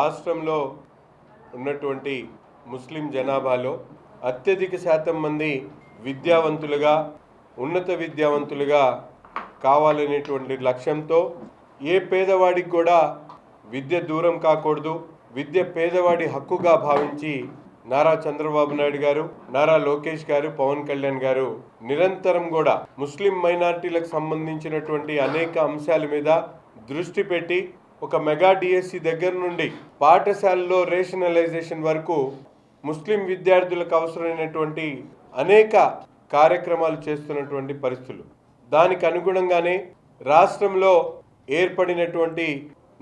రాష్ట్రంలో ఉన్నటువంటి ముస్లిం జనాభాలో అత్యధిక శాతం మంది విద్యావంతులుగా ఉన్నత విద్యావంతులుగా కావాలనేటువంటి లక్ష్యంతో ఏ పేదవాడికి కూడా విద్య దూరం కాకూడదు, విద్య పేదవాడి హక్కుగా భావించి నారా చంద్రబాబు నాయుడు గారు, నారా లోకేష్ గారు, పవన్ కళ్యాణ్ గారు నిరంతరం కూడా ముస్లిం మైనారిటీలకు సంబంధించినటువంటి అనేక అంశాల మీద దృష్టి పెట్టి ఒక మెగా డిఎస్సి దగ్గర నుండి పాఠశాలలో రేషనలైజేషన్ వరకు ముస్లిం విద్యార్థులకు అవసరమైనటువంటి అనేక కార్యక్రమాలు చేస్తున్నటువంటి పరిస్థితులు. దానికి అనుగుణంగానే రాష్ట్రంలో ఏర్పడినటువంటి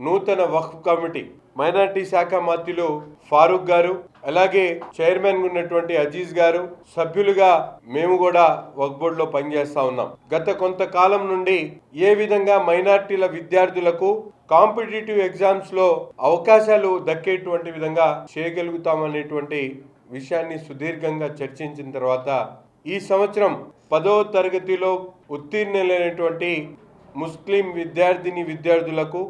నూతన వక్ఫ్ కమిటీ మైనార్టీ శాఖ మంత్రులు ఫారూక్ గారు, అలాగే చైర్మన్ ఉన్నటువంటి అజీజ్ గారు, సభ్యులుగా మేము కూడా వక్ఫ్ బోర్డులో పనిచేస్తా ఉన్నాం. గత కొంతకాలం నుండి ఏ విధంగా మైనార్టీల విద్యార్థులకు కాంపిటేటివ్ ఎగ్జామ్స్ లో అవకాశాలు దక్కేటువంటి విధంగా చేయగలుగుతామనేటువంటి విషయాన్ని సుదీర్ఘంగా చర్చించిన తర్వాత ఈ సంవత్సరం 10వ తరగతిలో ఉత్తీర్ణులైనటువంటి ముస్లిం విద్యార్థులకు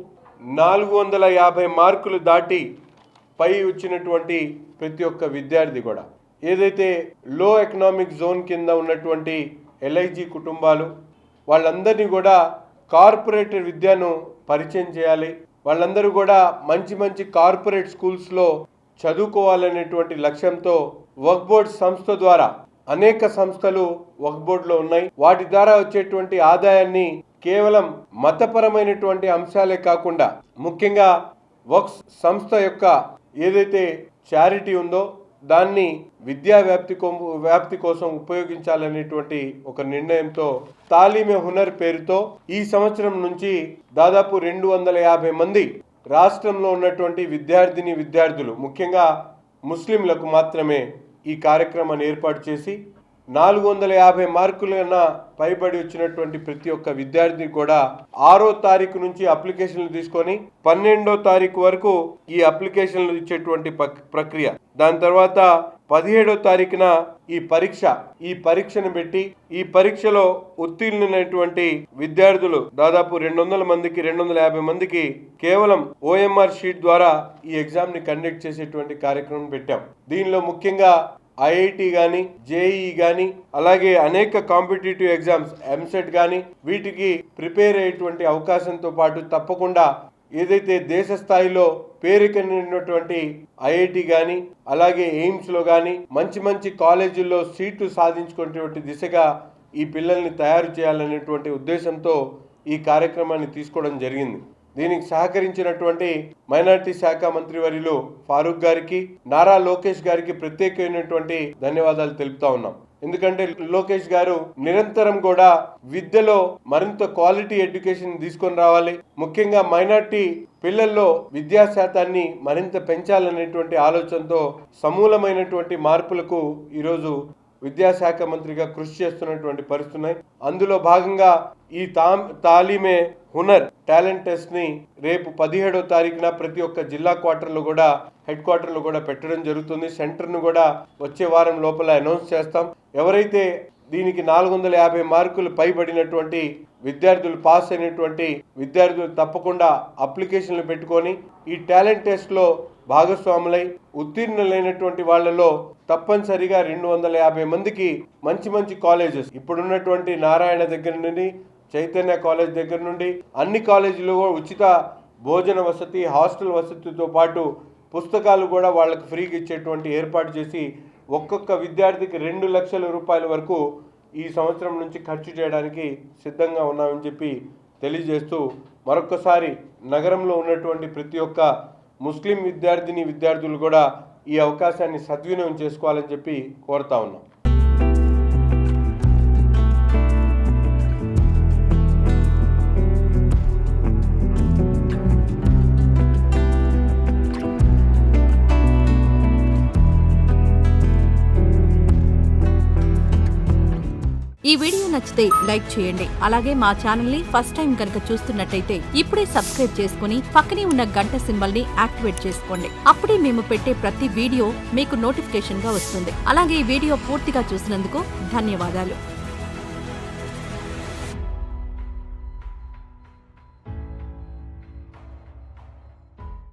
450 మార్కులు దాటి పై వచ్చినటువంటి ప్రతి ఒక్క విద్యార్థి కూడా ఏదైతే లో ఎకనామిక్ జోన్ కింద ఉన్నటువంటి ఎల్ఐజీ కుటుంబాలు వాళ్ళందరినీ కూడా కార్పొరేట్ విద్యను పరిచయం చేయాలి, వాళ్ళందరూ కూడా మంచి మంచి కార్పొరేట్ స్కూల్స్లో చదువుకోవాలనేటువంటి లక్ష్యంతో వక్ఫ్ బోర్డ్ సంస్థ ద్వారా అనేక సంస్థలు వక్ఫ్ బోర్డులో ఉన్నాయి. వాటి ద్వారా వచ్చేటువంటి ఆదాయాన్ని కేవలం మతపరమైనటువంటి అంశాలే కాకుండా ముఖ్యంగా వక్ఫ్ సంస్థ యొక్క ఏదైతే చారిటీ ఉందో దాన్ని విద్యా వ్యాప్తి కోసం ఉపయోగించాలనేటువంటి ఒక నిర్ణయంతో తాలీమే హునర్ పేరుతో ఈ సంవత్సరం నుంచి దాదాపు 250 మంది రాష్ట్రంలో ఉన్నటువంటి విద్యార్థులు ముఖ్యంగా ముస్లింలకు మాత్రమే ఈ కార్యక్రమాన్ని ఏర్పాటు చేసి 450 మార్కులన్నా పైబడి వచ్చినటువంటి ప్రతి ఒక్క విద్యార్థి కూడా 6వ తారీఖు నుంచి అప్లికేషన్లు తీసుకొని 12వ తారీఖు వరకు ఈ అప్లికేషన్లు ఇచ్చేటువంటి ప్రక్రియ, దాని తర్వాత 17వ తారీఖున ఈ పరీక్షను పెట్టి ఈ పరీక్షలో ఉత్తీర్ణులైనటువంటి విద్యార్థులు దాదాపు 250 మందికి కేవలం OMR షీట్ ద్వారా ఈ ఎగ్జామ్ ని కండక్ట్ చేసేటువంటి కార్యక్రమం పెట్టాం. దీనిలో ముఖ్యంగా ఐఐటి కానీ, జేఈ కానీ, అలాగే అనేక కాంపిటేటివ్ ఎగ్జామ్స్ ఎంసెట్ కానీ వీటికి ప్రిపేర్ అయ్యేటువంటి అవకాశంతో పాటు తప్పకుండా ఏదైతే దేశ స్థాయిలో పేరుకెళ్ళినటువంటి ఐఐటి కానీ, అలాగే ఎయిమ్స్లో కానీ మంచి మంచి కాలేజీల్లో సీట్లు సాధించుకునేటువంటి దిశగా ఈ పిల్లల్ని తయారు చేయాలనేటువంటి ఉద్దేశంతో ఈ కార్యక్రమాన్ని తీసుకోవడం జరిగింది. దీనికి సహకరించినటువంటి మైనార్టీ శాఖ మంత్రివర్యులు ఫారూక్ గారికి, నారా లోకేష్ గారికి ప్రత్యేకమైనటువంటి ధన్యవాదాలు తెలుపుతా ఉన్నాం. ఎందుకంటే లోకేష్ గారు నిరంతరం కూడా విద్యలో మరింత క్వాలిటీ ఎడ్యుకేషన్ తీసుకొని రావాలి, ముఖ్యంగా మైనార్టీ పిల్లల్లో విద్యా శాతాన్ని మరింత పెంచాలనేటువంటి ఆలోచనతో సమూలమైనటువంటి మార్పులకు ఈరోజు విద్యాశాఖ మంత్రిగా కృషి చేస్తున్నటువంటి పరిస్థితున్నాయి. అందులో భాగంగా ఈ తాలీమే హునర్ టాలెంట్ టెస్ట్ ని రేపు 17వ తారీఖున ప్రతి ఒక్క జిల్లా హెడ్ క్వార్టర్లో కూడా పెట్టడం జరుగుతుంది. సెంటర్ను కూడా వచ్చే వారం లోపల అనౌన్స్ చేస్తాం. ఎవరైతే దీనికి 450 మార్కులు పైబడినటువంటి విద్యార్థులు పాస్ అయినటువంటి విద్యార్థులు తప్పకుండా అప్లికేషన్లు పెట్టుకొని ఈ టాలెంట్ టెస్ట్లో భాగస్వాములై ఉత్తీర్ణులైనటువంటి వాళ్ళలో తప్పనిసరిగా 250 మందికి మంచి మంచి కాలేజెస్ ఇప్పుడున్నటువంటి నారాయణ దగ్గర నుండి చైతన్య కాలేజ్ దగ్గర నుండి అన్ని కాలేజీలు ఉచిత భోజన వసతి, హాస్టల్ వసతితో పాటు పుస్తకాలు కూడా వాళ్ళకి ఫ్రీగా ఇచ్చేటువంటి ఏర్పాటు చేసి ఒక్కొక్క విద్యార్థికి 2 లక్షల రూపాయల వరకు ఈ సంవత్సరం నుంచి ఖర్చు చేయడానికి సిద్ధంగా ఉన్నామని చెప్పి తెలియజేస్తూ మరొకసారి నగరంలో ఉన్నటువంటి ప్రతి ఒక్క ముస్లిం విద్యార్థులు కూడా ఈ అవకాశాన్ని సద్వినియోగం చేసుకోవాలని చెప్పి కోరుతా ఉన్నాం. ఈ వీడియో నచ్చితే లైక్ చేయండి. అలాగే మా ఛానల్ ని ఫస్ట్ టైం కనుక చూస్తున్నట్టయితే ఇప్పుడే సబ్స్క్రైబ్ చేసుకుని పక్కనే ఉన్న గంట సింబల్ ని యాక్టివేట్ చేసుకోండి. అప్పుడే మేము పెట్టే ప్రతి వీడియో మీకు నోటిఫికేషన్ గా వస్తుంది. అలాగే ఈ వీడియో పూర్తిగా చూసినందుకు ధన్యవాదాలు.